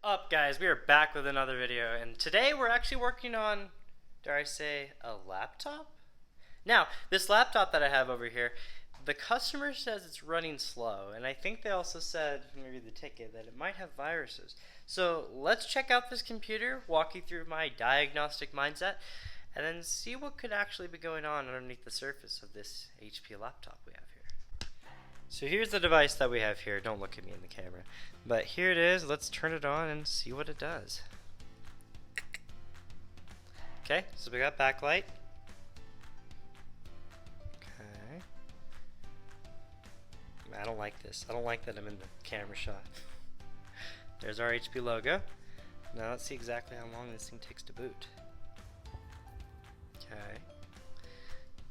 Up guys, we are back with another video, and today we're actually working on, dare I say, a laptop? Now, this laptop that I have over here, the customer says it's running slow, and I think they also said, maybe the ticket, that it might have viruses. So let's check out this computer, walk you through my diagnostic mindset, and then see what could actually be going on underneath the surface of this HP laptop we have here. So here's the device that we have here. Don't look at me in the camera. But here it is. Let's turn it on and see what it does. Okay, so we got backlight. Okay. I don't like this. I don't like that I'm in the camera shot. There's our HP logo. Now let's see exactly how long this thing takes to boot. Okay.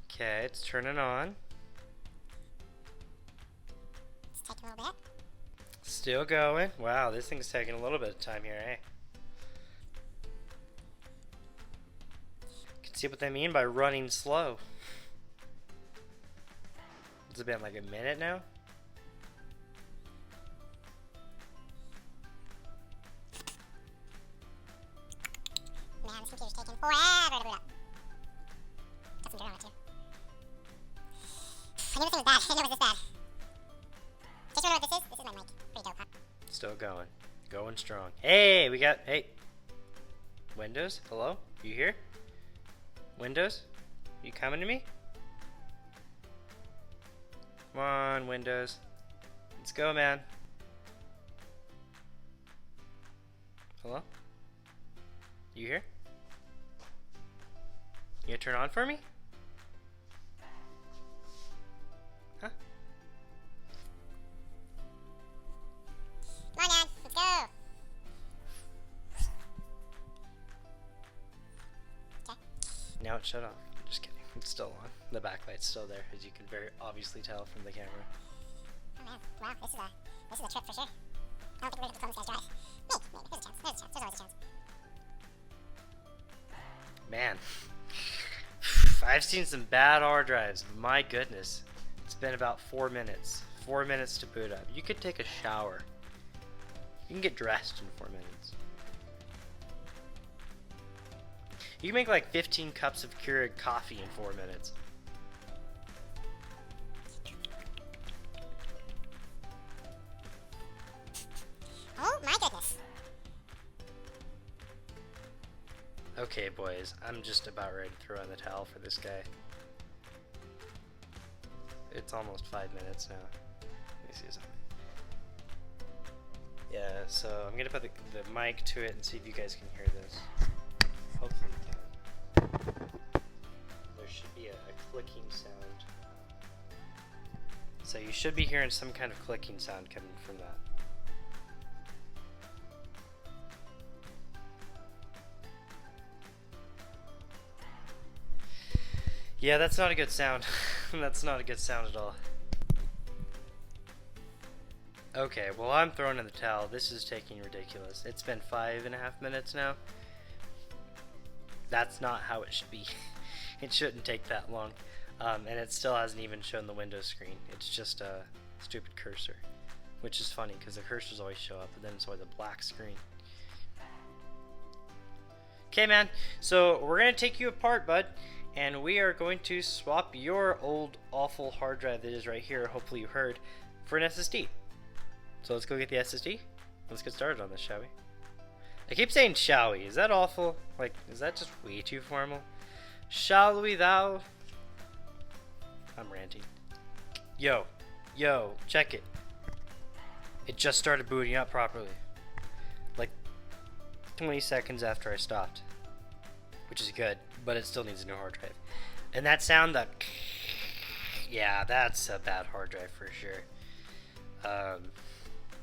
Okay, it's turning on. Take a little bit. Still going. Wow, this thing's taking a little bit of time here, eh? You can see what they mean by running slow. It's been like a minute now. Man, this computer's taking forever to boot up. Got some dirt on it too. I knew this thing was bad. I knew it was this bad. Just remember what this is? This is my mic. Pretty dope, huh? Still going. Going strong. Hey, we got, hey. Windows, hello? You here? Windows? You coming to me? Come on, Windows. Let's go, man. Hello? You here? You gonna turn on for me? Huh? Come on, man. Let's go. Okay. Now it's shut off. Just kidding. It's still on. The backlight's still there, as you can very obviously tell from the camera. Oh man. Wow, this is a trip for sure. I don't think we're gonna have to film this guy's drive. Maybe. There's a chance. There's a chance. There's always a chance. Man. I've seen some bad hard drives. My goodness. It's been about 4 minutes. 4 minutes to boot up. You could take a shower. You can get dressed in 4 minutes. You can make like 15 cups of Keurig coffee in 4 minutes. Oh my goodness. Okay, boys, I'm just about ready to throw in the towel for this guy. It's almost 5 minutes now. Let me see something. Yeah, so I'm gonna put the mic to it and see if you guys can hear this. Hopefully you can. There should be a clicking sound. So you should be hearing some kind of clicking sound coming from that. Yeah, that's not a good sound. That's not a good sound at all. Okay, well I'm throwing in the towel. This is taking ridiculous. It's been 5.5 minutes now. That's not how it should be. It shouldn't take that long. And it still hasn't even shown the Windows screen. It's just a stupid cursor. Which is funny because the cursors always show up, but then it's always a black screen. Okay, man. So we're going to take you apart, bud. And we are going to swap your old awful hard drive that is right here, hopefully you heard, for an SSD. So let's go get the SSD. Let's get started on this, shall we? I keep saying shall we. Is that awful? Like, is that just way too formal? Shall we thou? I'm ranting. Yo, check it. It just started booting up properly. Like 20 seconds after I stopped. Which is good, but it still needs a new hard drive. And that sound, that, yeah, that's a bad hard drive for sure.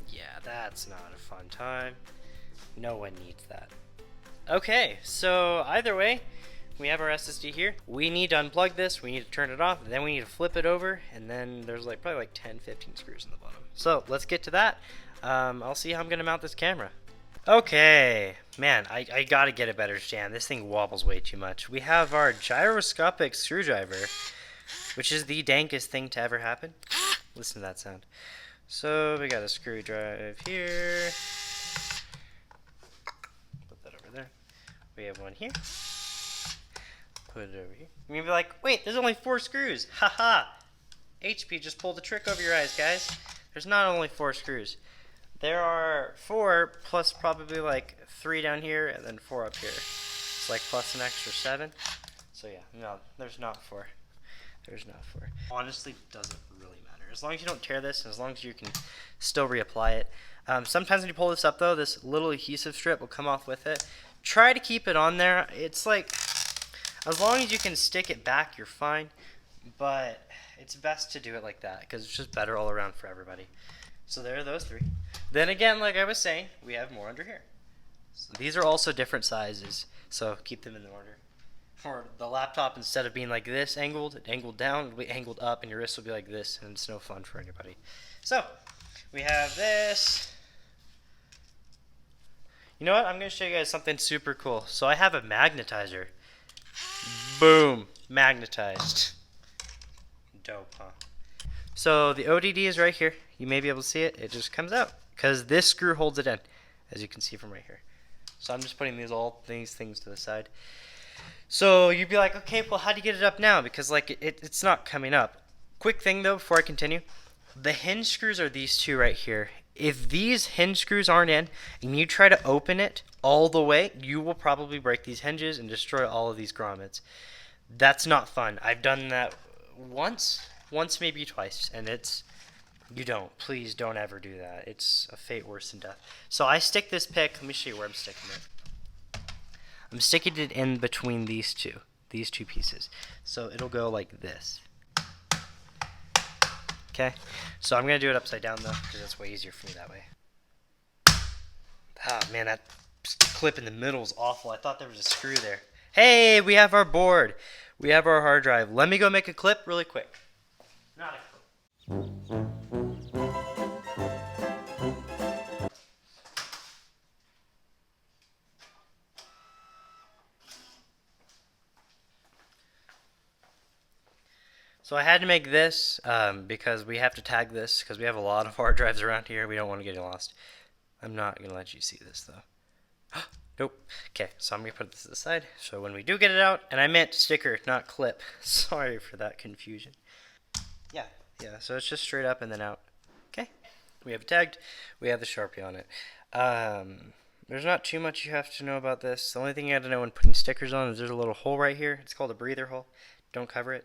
Yeah, that's not a fun time. No one needs that. Okay, so either way, we have our SSD here. We need to unplug this, we need to turn it off, and then we need to flip it over, and then there's like probably like 10-15 screws in the bottom. So let's get to that. I'll see how I'm gonna mount this camera. Okay, man, I gotta get a better stand. This thing wobbles way too much. We have our gyroscopic screwdriver, which is the dankest thing to ever happen. Listen to that sound. So we got a screw drive here. We have one here. Put it over here. You'll be like, wait, there's only 4 screws. Haha. HP just pulled a trick over your eyes, guys. There's not only 4 screws. There are 4 plus probably like 3 down here and then 4 up here. It's like plus an extra 7. So yeah, no, there's not 4. There's not 4. Honestly, doesn't really matter. As long as you don't tear this, and as long as you can still reapply it. Sometimes when you pull this up though, this little adhesive strip will come off with it. Try to keep it on there. It's like, as long as you can stick it back, you're fine. But it's best to do it like that because it's just better all around for everybody. So there are those 3. Then again, like I was saying, we have more under here. So these are also different sizes, so keep them in order. For the laptop, instead of being like this angled down, it'll be angled up, and your wrist will be like this, and it's no fun for anybody. So we have this. You know what? I'm going to show you guys something super cool. So I have a magnetizer. Boom. Magnetized. Dope, huh? So the ODD is right here. You may be able to see it. It just comes out because this screw holds it in, as you can see from right here. So I'm just putting these things to the side. So you'd be like, okay, well, how do you get it up now? Because like it's not coming up. Quick thing though, before I continue, the hinge screws are these 2 right here. If these hinge screws aren't in and you try to open it all the way, you will probably break these hinges and destroy all of these grommets. That's not fun. I've done that once maybe twice, and please don't ever do that. It's a fate worse than death. So I stick this pick, let me show you where I'm sticking it. I'm sticking it in between these two pieces. So it'll go like this. Okay, so I'm going to do it upside down though, because it's way easier for me that way. Ah, man, that clip in the middle is awful. I thought there was a screw there. Hey, we have our board. We have our hard drive. Let me go make a clip really quick. Not a clip. So I had to make this because we have to tag this because we have a lot of hard drives around here. We don't want to get lost. I'm not going to let you see this though. Nope. Okay, so I'm going to put this to the side. So when we do get it out, and I meant sticker, not clip. Sorry for that confusion. Yeah, so it's just straight up and then out. Okay, we have it tagged. We have the Sharpie on it. There's not too much you have to know about this. The only thing you have to know when putting stickers on is there's a little hole right here. It's called a breather hole. Don't cover it.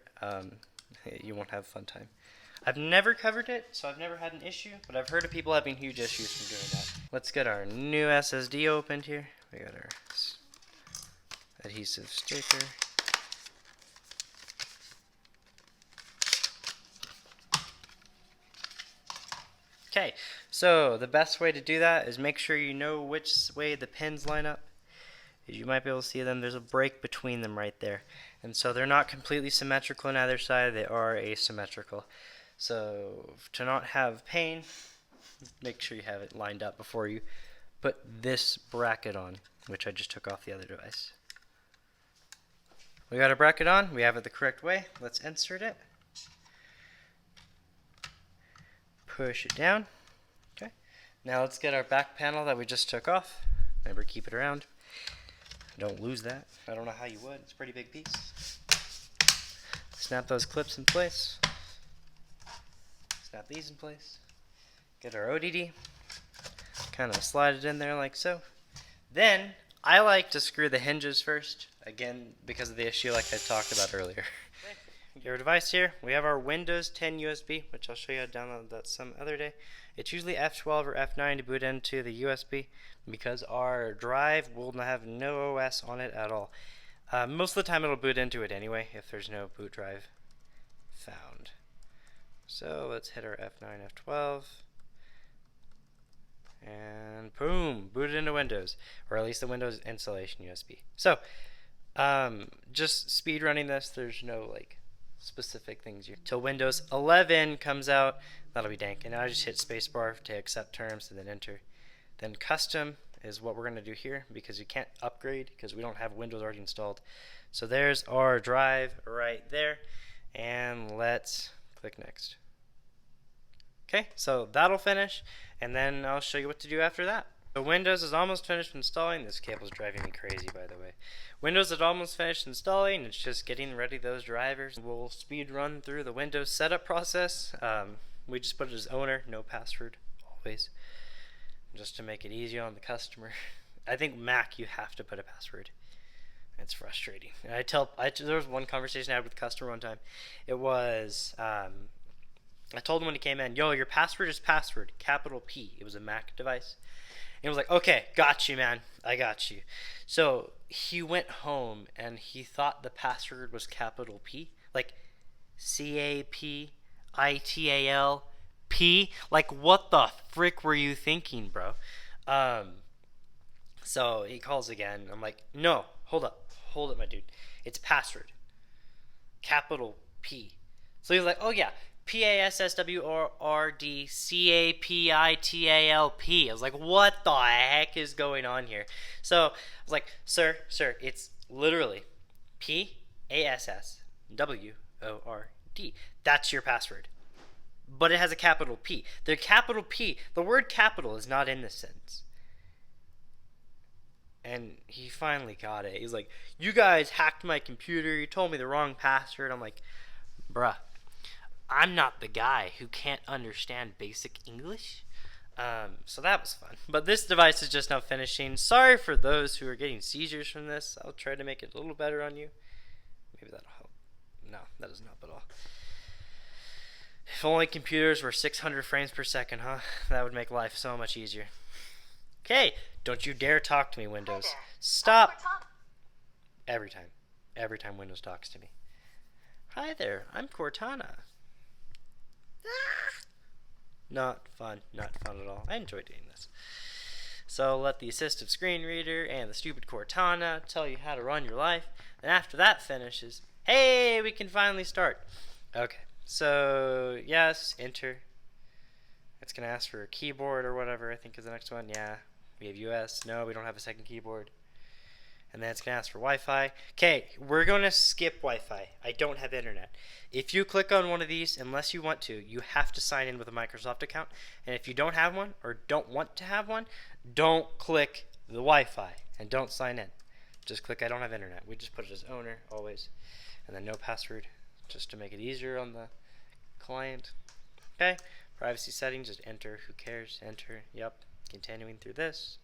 You won't have a fun time. I've never covered it, so I've never had an issue, but I've heard of people having huge issues from doing that. Let's get our new SSD opened here. We got our adhesive sticker. Okay, so the best way to do that is make sure you know which way the pins line up. As you might be able to see them, there's a break between them right there. And so they're not completely symmetrical on either side, they are asymmetrical. So to not have pain, make sure you have it lined up before you put this bracket on, which I just took off the other device. We got our bracket on, we have it the correct way. Let's insert it. Push it down. Okay. Now let's get our back panel that we just took off. Remember, keep it around. Don't lose that. I don't know how you would. It's a pretty big piece. Snap those clips in place. Snap these in place. Get our ODD. Kind of slide it in there like so. Then, I like to screw the hinges first. Again, because of the issue like I talked about earlier. Your device here, we have our Windows 10 USB, which I'll show you how to download that some other day. It's usually F12 or F9 to boot into the USB because our drive will have no OS on it at all. Most of the time it'll boot into it anyway if there's no boot drive found. So let's hit our F9, F12, and boom, booted into Windows, or at least the Windows installation USB. So just speed running this, there's no like specific things till Windows 11 comes out. That'll be dank. And now I just hit spacebar to accept terms and then enter. Then custom is what we're going to do here because you can't upgrade because we don't have Windows already installed. So there's our drive right there, and let's click next. Okay, so that'll finish, and then I'll show you what to do after that. So Windows is almost finished installing. This cable's driving me crazy, by the way. Windows is almost finished installing. It's just getting ready those drivers. We'll speed run through the Windows setup process. We just put it as owner, no password, always, just to make it easier on the customer. I think Mac, you have to put a password. It's frustrating. And there was one conversation I had with a customer one time. It was, I told him when he came in, yo, your password is password, capital P. It was a Mac device. And he was like, okay, got you, man. I got you. So he went home and he thought the password was capital P, like CAPITAL P. Like, what the frick were you thinking, bro? So he calls again. I'm like, no, hold up, my dude. It's password, capital P. So he's like, oh yeah, PASSWORDCAPITALP. I was like, what the heck is going on here? So I was like, sir, it's literally PASSWORD. That's your password. But it has a capital P. The capital P, the word capital is not in this sentence. And he finally got it. He's like, you guys hacked my computer. You told me the wrong password. I'm like, bruh, I'm not the guy who can't understand basic English. So that was fun. But this device is just now finishing. Sorry for those who are getting seizures from this. I'll try to make it a little better on you. Maybe that'll help. No, that doesn't help at all. If only computers were 600 frames per second, huh? That would make life so much easier. Okay, don't you dare talk to me, Windows. Stop. Every time Windows talks to me. Hi there, I'm Cortana. Not fun at all. I enjoy doing this. So let the assistive screen reader and the stupid Cortana tell you how to run your life. And after that finishes, hey, we can finally start. Okay, so yes, enter. It's going to ask for a keyboard or whatever, I think is the next one. Yeah, we have US. No, we don't have a second keyboard. And then it's going to ask for Wi-Fi. Okay, we're going to skip Wi-Fi. I don't have internet. If you click on one of these, unless you want to, you have to sign in with a Microsoft account. And if you don't have one or don't want to have one, don't click the Wi-Fi and don't sign in. Just click I don't have internet. We just put it as owner always. And then no password, just to make it easier on the client. Okay, privacy settings, just enter. Who cares? Enter. Yep. Continuing through this.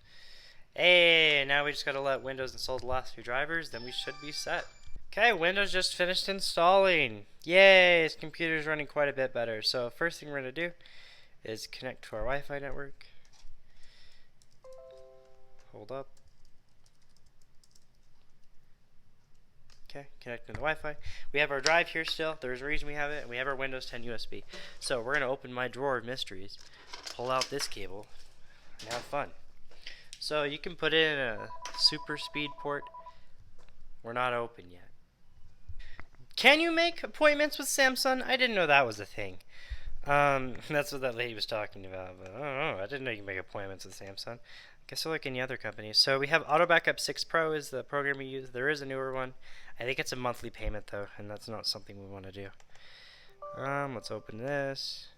Hey, now we just got to let Windows install the last few drivers, then we should be set. Okay, Windows just finished installing. Yay, this computer's running quite a bit better. So first thing we're going to do is connect to our Wi-Fi network. Hold up. Okay, connecting to the Wi-Fi. We have our drive here still. There's a reason we have it. And we have our Windows 10 USB. So we're going to open my drawer of mysteries, pull out this cable, and have fun. So you can put in a super speed port. We're not open yet. Can you make appointments with Samsung? I didn't know that was a thing. That's what that lady was talking about. But I don't know. I didn't know you can make appointments with Samsung. I guess they're like any other company. So we have Auto Backup 6 Pro is the program we use. There is a newer one. I think it's a monthly payment though, and that's not something we want to do. Let's open this.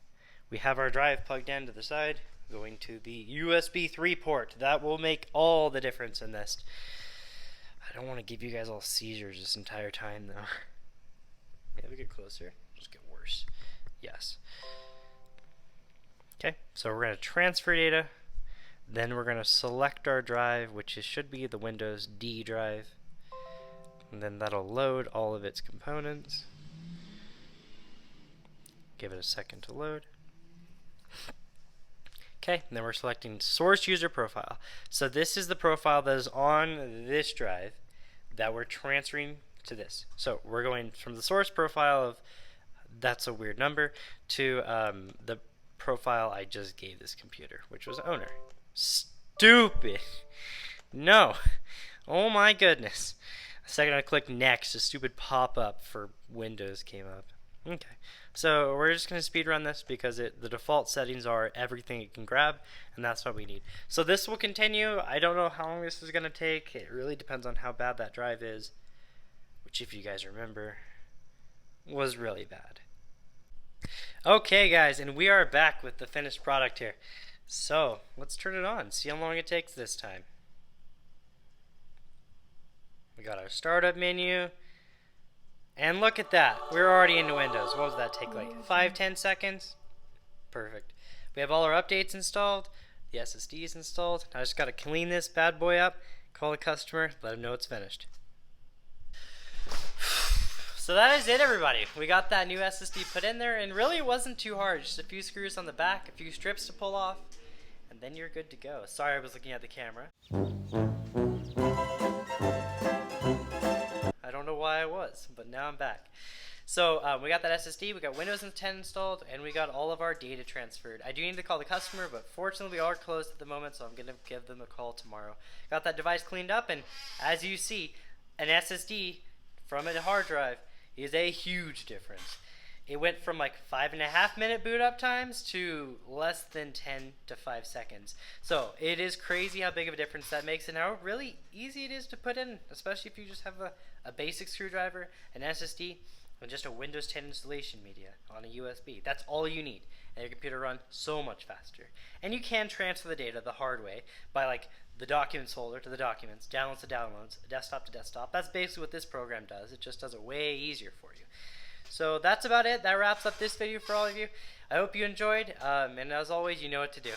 We have our drive plugged in to the side. Going to the USB 3 port. That will make all the difference in this. I don't want to give you guys all seizures this entire time, though. Yeah, we get closer. It'll just get worse. Yes. Okay, so we're going to transfer data. Then we're going to select our drive, which should be the Windows D drive. And then that'll load all of its components. Give it a second to load. Okay, and then we're selecting source user profile. So this is the profile that is on this drive that we're transferring to this. So we're going from the source profile of that's a weird number to the profile I just gave this computer, which was owner. Stupid. No. Oh my goodness. The second I click next, a stupid pop-up for Windows came up. Okay, so we're just going to speed run this because the default settings are everything it can grab, and that's what we need. So this will continue. I don't know how long this is going to take. It really depends on how bad that drive is, which if you guys remember, was really bad. Okay guys, and we are back with the finished product here. So let's turn it on, see how long it takes this time. We got our startup menu. And look at that. We're already into Windows. What does that take, like 5-10 seconds? Perfect. We have all our updates installed. The SSD is installed. I just got to clean this bad boy up, call the customer, let them know it's finished. So that is it, everybody. We got that new SSD put in there, and really it wasn't too hard. Just a few screws on the back, a few strips to pull off, and then you're good to go. Sorry, I was looking at the camera. I don't know why I was, but now I'm back. So we got that SSD, we got Windows 10 installed, and we got all of our data transferred. I do need to call the customer, but fortunately we are closed at the moment, so I'm going to give them a call tomorrow. Got that device cleaned up, and as you see, an SSD from a hard drive is a huge difference. It went from like 5.5 minute boot up times to less than 10 to 5 seconds. So it is crazy how big of a difference that makes and how really easy it is to put in, especially if you just have a basic screwdriver, an SSD, and just a Windows 10 installation media on a USB. That's all you need. And your computer runs so much faster. And you can transfer the data the hard way by like the documents folder to the documents, downloads to downloads, desktop to desktop. That's basically what this program does. It just does it way easier for you. So that's about it. That wraps up this video for all of you. I hope you enjoyed. And as always, you know what to do.